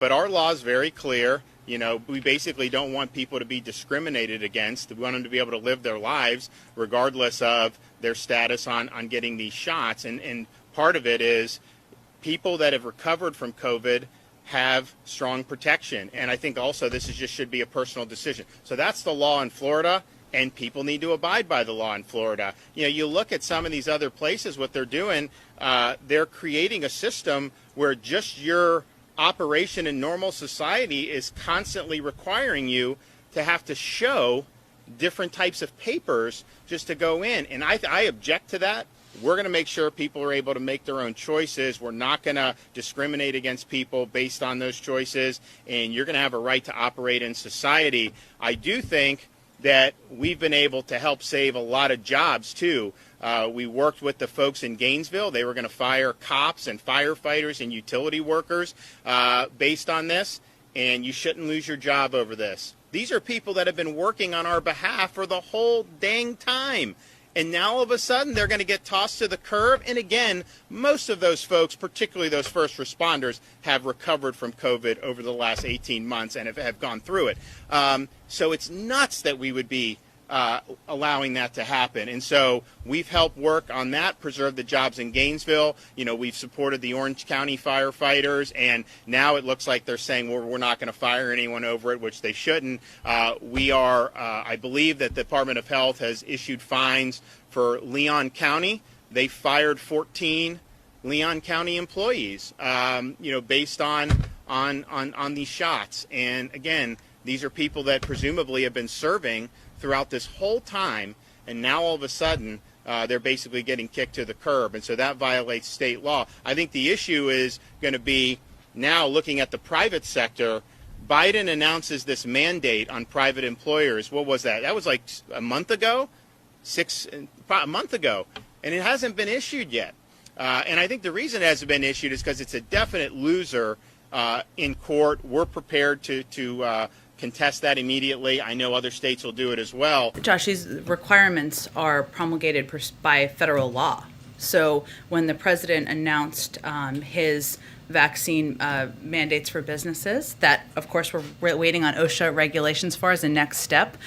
But our law is very clear. You know, we basically don't want people to be discriminated against. We want them to be able to live their lives regardless of their status on getting these shots. And part of it is people that have recovered from COVID have strong protection. And I think also this should be a personal decision. So that's the law in Florida, and people need to abide by the law in Florida. You know, you look at some of these other places, what they're doing, they're creating a system where just your operation in normal society is constantly requiring you to have to show different types of papers just to go in. And I object to that. We're going to make sure people are able to make their own choices. We're not going to discriminate against people based on those choices, and you're going to have a right to operate in society. I do think that we've been able to help save a lot of jobs, too. We worked with the folks in Gainesville. They were going to fire cops and firefighters and utility workers based on this, and you shouldn't lose your job over this. These are people that have been working on our behalf for the whole dang time. And now all of a sudden they're going to get tossed to the curb. And again, most of those folks, particularly those first responders, have recovered from COVID over the last 18 months and have gone through it. So it's nuts that we would be allowing that to happen. And so we've helped work on that, preserve the jobs in Gainesville. You know, we've supported the Orange County firefighters, and now it looks like they're saying, well, we're not going to fire anyone over it, which they shouldn't. I believe that the Department of Health has issued fines for Leon County. They fired 14 Leon County employees, based on these shots. And again, these are people that presumably have been serving throughout this whole time, and now all of a sudden they're basically getting kicked to the curb, and so that violates state law. I think the issue is going to be now looking at the private sector. Biden announces this mandate on private employers. What was that? That was like a month ago, a month ago, and it hasn't been issued yet. And I think the reason it hasn't been issued is because it's a definite loser in court. We're prepared to contest that immediately. I know other states will do it as well. Josh, these requirements are promulgated by federal law. So when the president announced his vaccine mandates for businesses, that, of course, we're waiting on OSHA regulations for as a next step.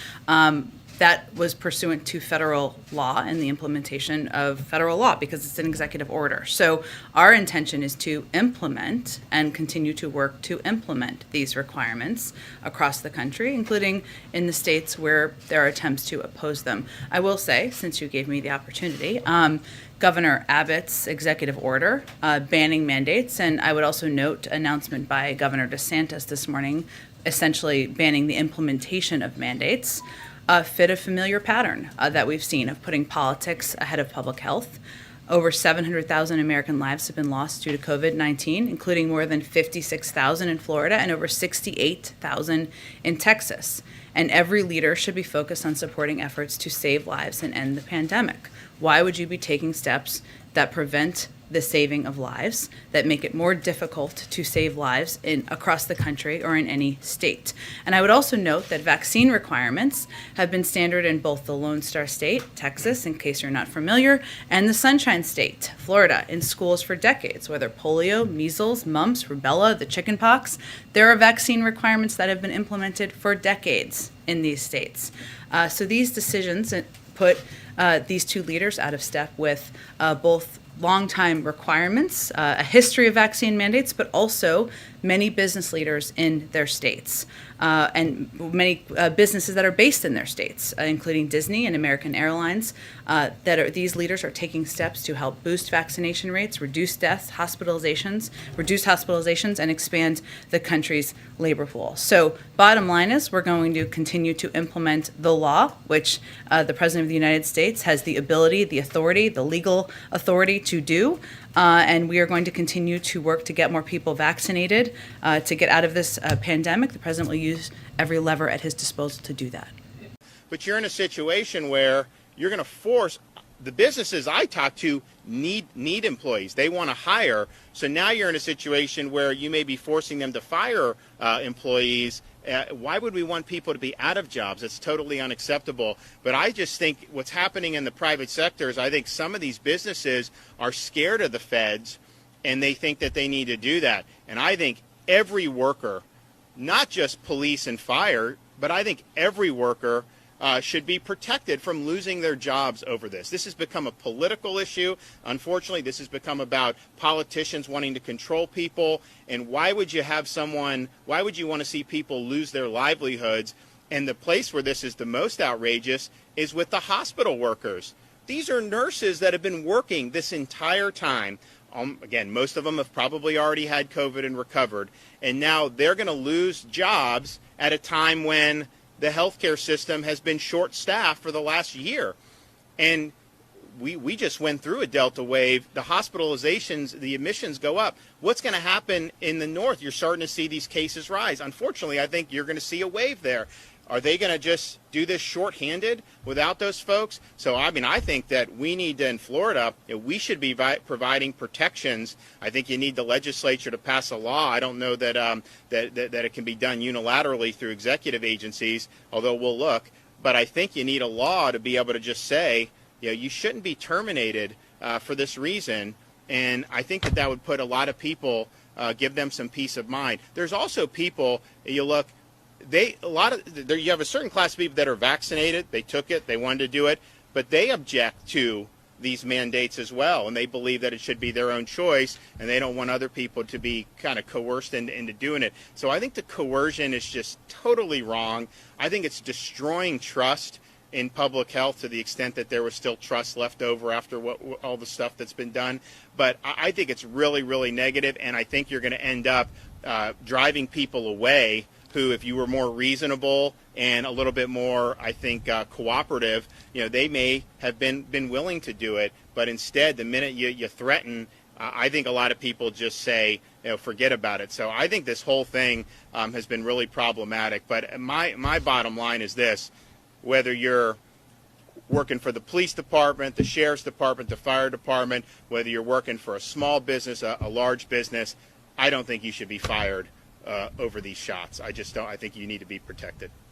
That was pursuant to federal law and the implementation of federal law because it's an executive order. So our intention is to implement and continue to work to implement these requirements across the country, including in the states where there are attempts to oppose them. I will say, since you gave me the opportunity, Governor Abbott's executive order banning mandates, and I would also note announcement by Governor DeSantis this morning, essentially banning the implementation of mandates, fit a familiar pattern that we've seen of putting politics ahead of public health. Over 700,000 American lives have been lost due to COVID-19, including more than 56,000 in Florida and over 68,000 in Texas. And every leader should be focused on supporting efforts to save lives and end the pandemic. Why would you be taking steps that prevent the saving of lives, that make it more difficult to save lives across the country or in any state? And I would also note that vaccine requirements have been standard in both the Lone Star State, Texas, in case you're not familiar, and the Sunshine State, Florida, in schools for decades, whether polio, measles, mumps, rubella, the chickenpox. There are vaccine requirements that have been implemented for decades in these states. So these decisions put these two leaders out of step with both longtime requirements, a history of vaccine mandates, but also many business leaders in their states and many businesses that are based in their states, including Disney and American Airlines. These leaders are taking steps to help boost vaccination rates, reduce deaths, reduce hospitalizations, and expand the country's labor pool. So bottom line is we're going to continue to implement the law, which the President of the United States has the ability, the authority, the legal authority to do. And we are going to continue to work to get more people vaccinated, to get out of this pandemic. The president will use every lever at his disposal to do that. But you're in a situation where you're going to force the businesses I talk to need employees. They want to hire. So now you're in a situation where you may be forcing them to fire employees. Why would we want people to be out of jobs? It's totally unacceptable. But I just think what's happening in the private sector is I think some of these businesses are scared of the feds and they think that they need to do that. And I think every worker, not just police and fire, but I think every worker should be protected from losing their jobs over this. This has become a political issue. Unfortunately, this has become about politicians wanting to control people. And why would you want to see people lose their livelihoods? And the place where this is the most outrageous is with the hospital workers. These are nurses that have been working this entire time. Again, most of them have probably already had COVID and recovered. And now they're going to lose jobs at a time when the healthcare system has been short-staffed for the last year. And we just went through a Delta wave. The hospitalizations, the admissions go up. What's going to happen in the north? You're starting to see these cases rise. Unfortunately, I think you're going to see a wave there. Are they going to just do this shorthanded without those folks? So, I think that we need to, in Florida, we should be providing protections. I think you need the legislature to pass a law. I don't know that that it can be done unilaterally through executive agencies, although we'll look. But I think you need a law to be able to just say, you shouldn't be terminated for this reason. And I think that would put a lot of people, give them some peace of mind. There's also people, you look, you have a certain class of people that are vaccinated. They took it. They wanted to do it. But they object to these mandates as well. And they believe that it should be their own choice. And they don't want other people to be kind of coerced into doing it. So I think the coercion is just totally wrong. I think it's destroying trust in public health to the extent that there was still trust left over after all the stuff that's been done. But I think it's really, really negative. And I think you're going to end up driving people away who, if you were more reasonable and a little bit more, I think, cooperative, they may have been willing to do it. But instead, the minute you threaten, I think a lot of people just say, forget about it. So I think this whole thing has been really problematic. But my bottom line is this: whether you're working for the police department, the sheriff's department, the fire department, whether you're working for a small business, a large business, I don't think you should be fired over these shots. I just don't. I think you need to be protected.